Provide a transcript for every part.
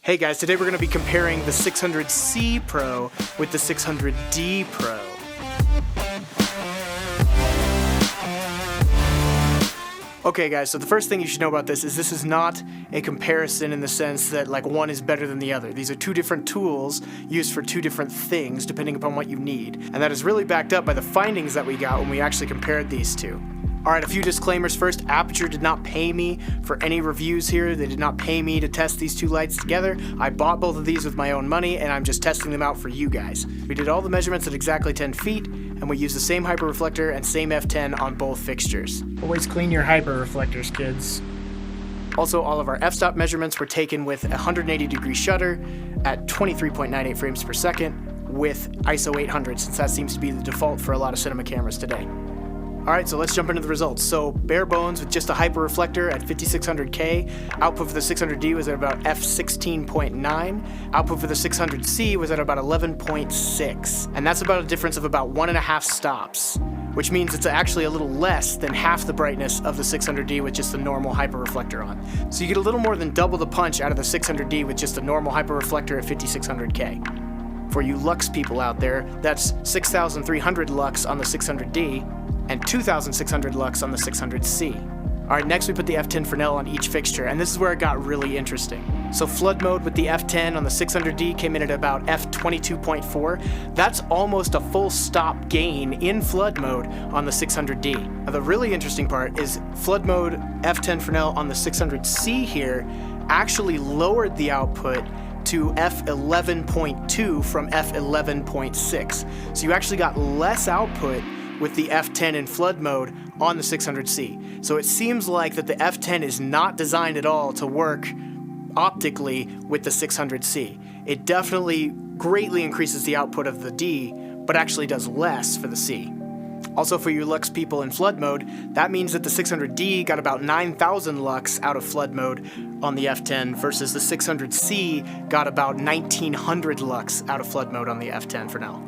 Hey guys, today we're going to be comparing the 600C Pro with the 600D Pro. Okay guys, so the first thing you should know about this is not a comparison in the sense that like one is better than the other. These are two different tools used for two different things depending upon what you need. And that is really backed up by the findings that we got when we actually compared these two. Alright, a few disclaimers first. Aputure did not pay me for any reviews here. They did not pay me to test these two lights together. I bought both of these with my own money and I'm just testing them out for you guys. We did all the measurements at exactly 10 feet and we used the same hyperreflector and same f10 on both fixtures. Always clean your hyperreflectors, kids. Also, all of our f-stop measurements were taken with a 180 degree shutter at 23.98 frames per second with ISO 800 since that seems to be the default for a lot of cinema cameras today. Alright, so let's jump into the results. So bare bones with just a hyperreflector at 5600K, output for the 600D was at about f16.9, output for the 600C was at about 11.6, and that's about a difference of about 1.5 stops, which means it's actually a little less than half the brightness of the 600D with just the normal hyperreflector on. So you get a little more than double the punch out of the 600D with just a normal hyperreflector at 5600K. For you lux people out there, that's 6,300 lux on the 600D, and 2,600 lux on the 600C. Alright, next we put the f10 Fresnel on each fixture, and this is where it got really interesting. So flood mode with the f10 on the 600D came in at about f22.4. That's almost a full stop gain in flood mode on the 600D. Now the really interesting part is flood mode f10 Fresnel on the 600C here actually lowered the output to f11.2 from f11.6. So you actually got less output with the f10 in flood mode on the 600C. So it seems like that the f10 is not designed at all to work optically with the 600C. It definitely greatly increases the output of the D, but actually does less for the C. Also for you lux people in flood mode, that means that the 600D got about 9,000 lux out of flood mode on the f10 versus the 600C got about 1,900 lux out of flood mode on the f10 Fresnel.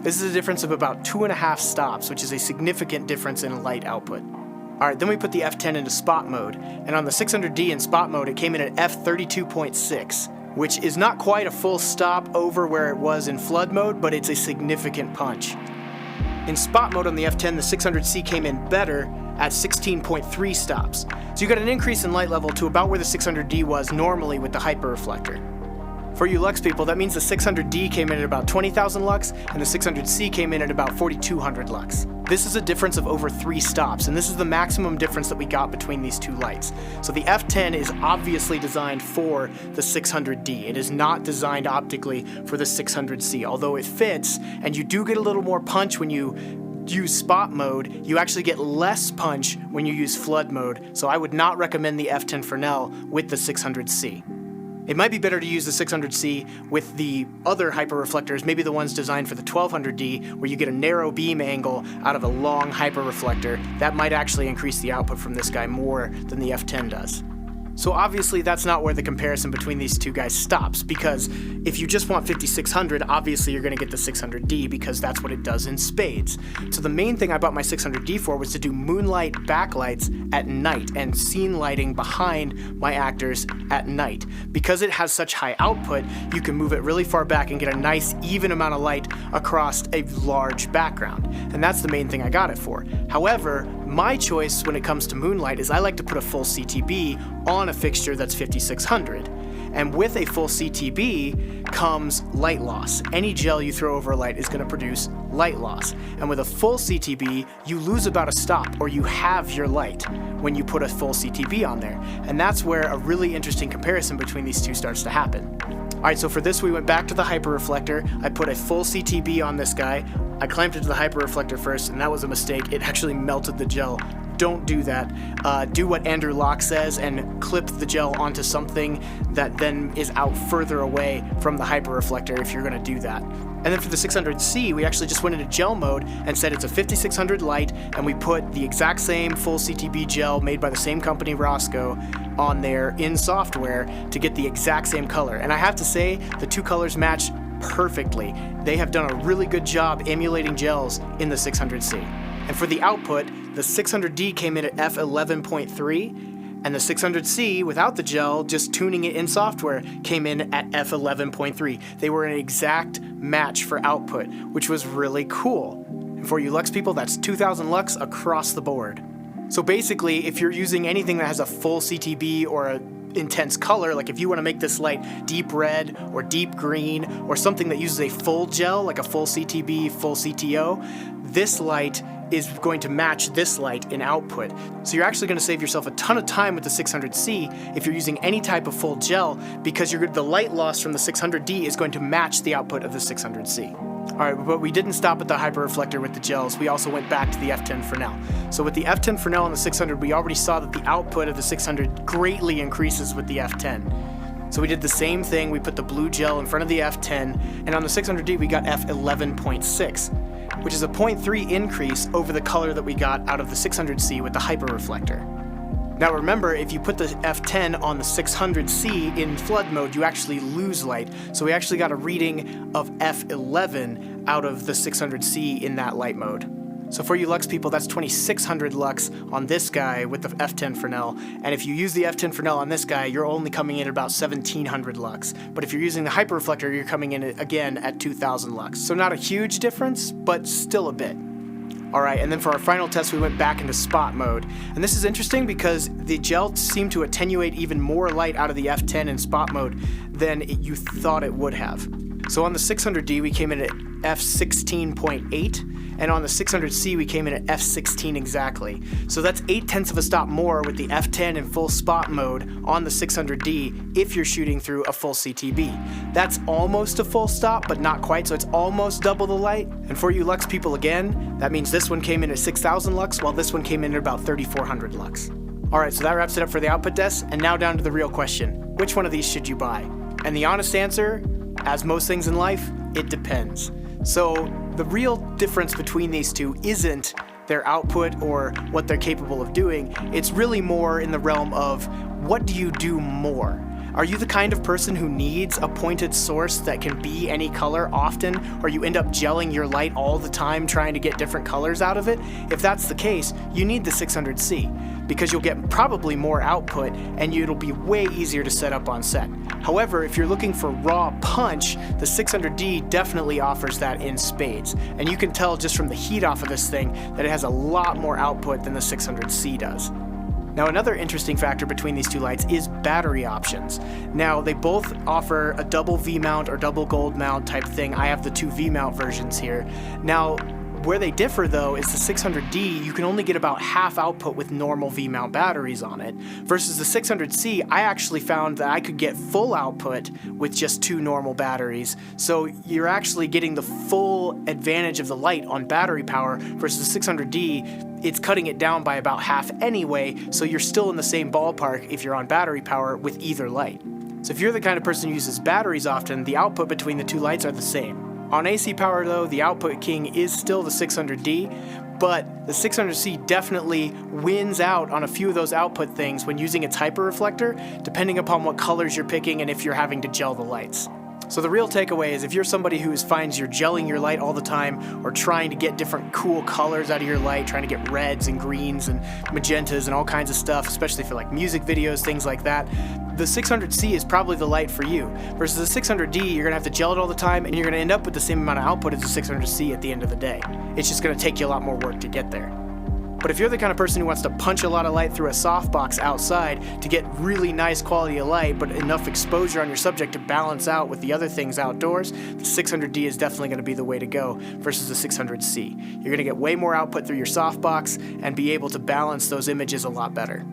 This is a difference of about 2.5 stops, which is a significant difference in light output. Alright, then we put the f10 into spot mode, and on the 600D in spot mode it came in at f32.6, which is not quite a full stop over where it was in flood mode, but it's a significant punch. In spot mode on the f10, the 600C came in better at 16.3 stops. So you got an increase in light level to about where the 600D was normally with the hyperreflector. For you lux people, that means the 600D came in at about 20,000 lux and the 600C came in at about 4,200 lux. This is a difference of over 3 stops, and this is the maximum difference that we got between these two lights. So the f10 is obviously designed for the 600D. It is not designed optically for the 600C, although it fits, and you do get a little more punch when you use spot mode. You actually get less punch when you use flood mode, so I would not recommend the f10 Fresnel with the 600C. It might be better to use the 600C with the other hyperreflectors, maybe the ones designed for the 1200D, where you get a narrow beam angle out of a long hyperreflector. That might actually increase the output from this guy more than the f10 does. So obviously that's not where the comparison between these two guys stops, because if you just want 5600, obviously you're going to get the 600D because that's what it does in spades. So the main thing I bought my 600D for was to do moonlight backlights at night and scene lighting behind my actors at night. Because it has such high output, you can move it really far back and get a nice even amount of light across a large background. And that's the main thing I got it for. However, my choice when it comes to moonlight is I like to put a full CTB on a fixture that's 5600. And with a full CTB comes light loss. Any gel you throw over a light is going to produce light loss. And with a full CTB, you lose about a stop, or you have your light when you put a full CTB on there. And that's where a really interesting comparison between these two starts to happen. Alright, so for this we went back to the hyperreflector. I put a full CTB on this guy. I clamped it to the hyperreflector first, and that was a mistake. It actually melted the gel. Don't do that. Do what Andrew Locke says and clip the gel onto something that then is out further away from the hyperreflector if you're going to do that. And then for the 600C, we actually just went into gel mode and said it's a 5600 light, and we put the exact same full CTB gel made by the same company, Roscoe, on there in software to get the exact same color. And I have to say, the two colors match perfectly. They have done a really good job emulating gels in the 600C. And for the output, the 600D came in at f11.3, And the 600C, without the gel, just tuning it in software, came in at f11.3. They were an exact match for output, which was really cool. And for you Lux people, that's 2000 Lux across the board. So basically, if you're using anything that has a full CTB or a intense color, like if you want to make this light deep red or deep green or something that uses a full gel, like a full CTB, full CTO, this light is going to match this light in output. So you're actually going to save yourself a ton of time with the 600C if you're using any type of full gel, because the light loss from the 600D is going to match the output of the 600C. Alright, but we didn't stop at the hyperreflector with the gels, we also went back to the F10 Fresnel. So with the F10 Fresnel and the 600, we already saw that the output of the 600 greatly increases with the F10. So we did the same thing, we put the blue gel in front of the F10, and on the 600D we got F11.6, which is a 0.3 increase over the color that we got out of the 600C with the hyperreflector. Now remember, if you put the F10 on the 600C in flood mode, you actually lose light. So we actually got a reading of F11 out of the 600C in that light mode. So for you Lux people, that's 2600 Lux on this guy with the F10 Fresnel. And if you use the F10 Fresnel on this guy, you're only coming in at about 1700 Lux. But if you're using the hyperreflector, you're coming in again at 2000 Lux. So not a huge difference, but still a bit. Alright, and then for our final test, we went back into spot mode. And this is interesting because the gel seemed to attenuate even more light out of the F10 in spot mode than you thought it would have. So on the 600D, we came in at f16.8, and on the 600C, we came in at f16 exactly. So that's 0.8 of a stop more with the F10 in full spot mode on the 600D if you're shooting through a full CTB. That's almost a full stop, but not quite, so it's almost double the light. And for you Lux people again, that means this one came in at 6000 Lux, while this one came in at about 3400 Lux. Alright, so that wraps it up for the output test, and now down to the real question. Which one of these should you buy? And the honest answer, as most things in life, it depends. So the real difference between these two isn't their output or what they're capable of doing. It's really more in the realm of, what do you do more? Are you the kind of person who needs a pointed source that can be any color often, or you end up gelling your light all the time trying to get different colors out of it? If that's the case, you need the 600C, because you'll get probably more output and it'll be way easier to set up on set. However, if you're looking for raw punch, the 600D definitely offers that in spades. And you can tell just from the heat off of this thing that it has a lot more output than the 600C does. Now another interesting factor between these two lights is battery options. Now they both offer a double V-mount or double gold mount type thing. I have the two V-mount versions here. Now where they differ though is the 600D, you can only get about half output with normal V-mount batteries on it, versus the 600C, I actually found that I could get full output with just two normal batteries. So you're actually getting the full advantage of the light on battery power, versus the 600D, it's cutting it down by about half anyway, so you're still in the same ballpark if you're on battery power with either light. So if you're the kind of person who uses batteries often, the output between the two lights are the same. On AC power though, the output king is still the 600D, but the 600C definitely wins out on a few of those output things when using its hyperreflector, depending upon what colors you're picking and if you're having to gel the lights. So the real takeaway is, if you're somebody who finds you're gelling your light all the time, or trying to get different cool colors out of your light, trying to get reds and greens and magentas and all kinds of stuff, especially for like music videos, things like that, the 600C is probably the light for you. Versus the 600D, you're going to have to gel it all the time, and you're going to end up with the same amount of output as the 600C at the end of the day. It's just going to take you a lot more work to get there. But if you're the kind of person who wants to punch a lot of light through a softbox outside to get really nice quality of light, but enough exposure on your subject to balance out with the other things outdoors, the 600D is definitely going to be the way to go versus the 600C. You're going to get way more output through your softbox and be able to balance those images a lot better.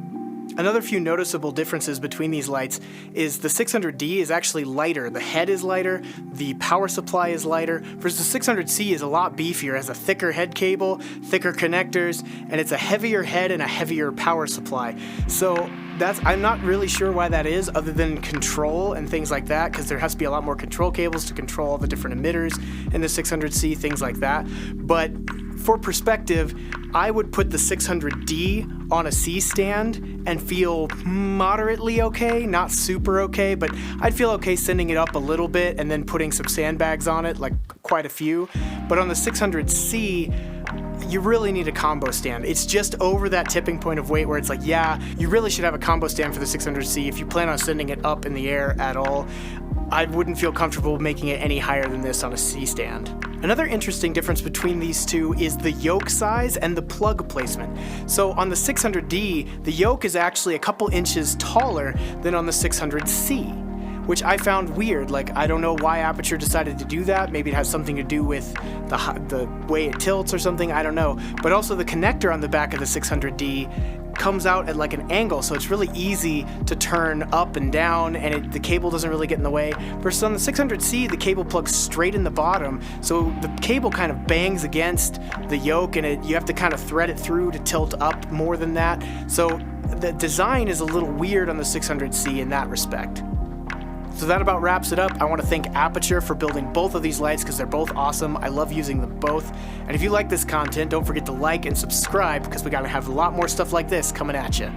Another few noticeable differences between these lights is the 600D is actually lighter. The head is lighter, the power supply is lighter, versus the 600C is a lot beefier, has a thicker head cable, thicker connectors, and it's a heavier head and a heavier power supply. So I'm not really sure why that is, other than control and things like that, because there has to be a lot more control cables to control all the different emitters in the 600C, things like that. But for perspective, I would put the 600D on a C stand and feel moderately okay, not super okay, but I'd feel okay sending it up a little bit and then putting some sandbags on it, like quite a few. But on the 600C, you really need a combo stand. It's just over that tipping point of weight where it's like, yeah, you really should have a combo stand for the 600C if you plan on sending it up in the air at all. I wouldn't feel comfortable making it any higher than this on a C stand. Another interesting difference between these two is the yoke size and the plug placement. So on the 600D, the yoke is actually a couple inches taller than on the 600C, which I found weird. Like, I don't know why Aputure decided to do that. Maybe it has something to do with the way it tilts or something, I don't know. But also the connector on the back of the 600D comes out at like an angle, so it's really easy to turn up and down, and the cable doesn't really get in the way. Versus on the 600C, the cable plugs straight in the bottom, so the cable kind of bangs against the yoke, and you have to kind of thread it through to tilt up more than that. So the design is a little weird on the 600C in that respect. So that about wraps it up. I want to thank Aputure for building both of these lights because they're both awesome. I love using them both. And if you like this content, don't forget to like and subscribe because we gotta have a lot more stuff like this coming at you.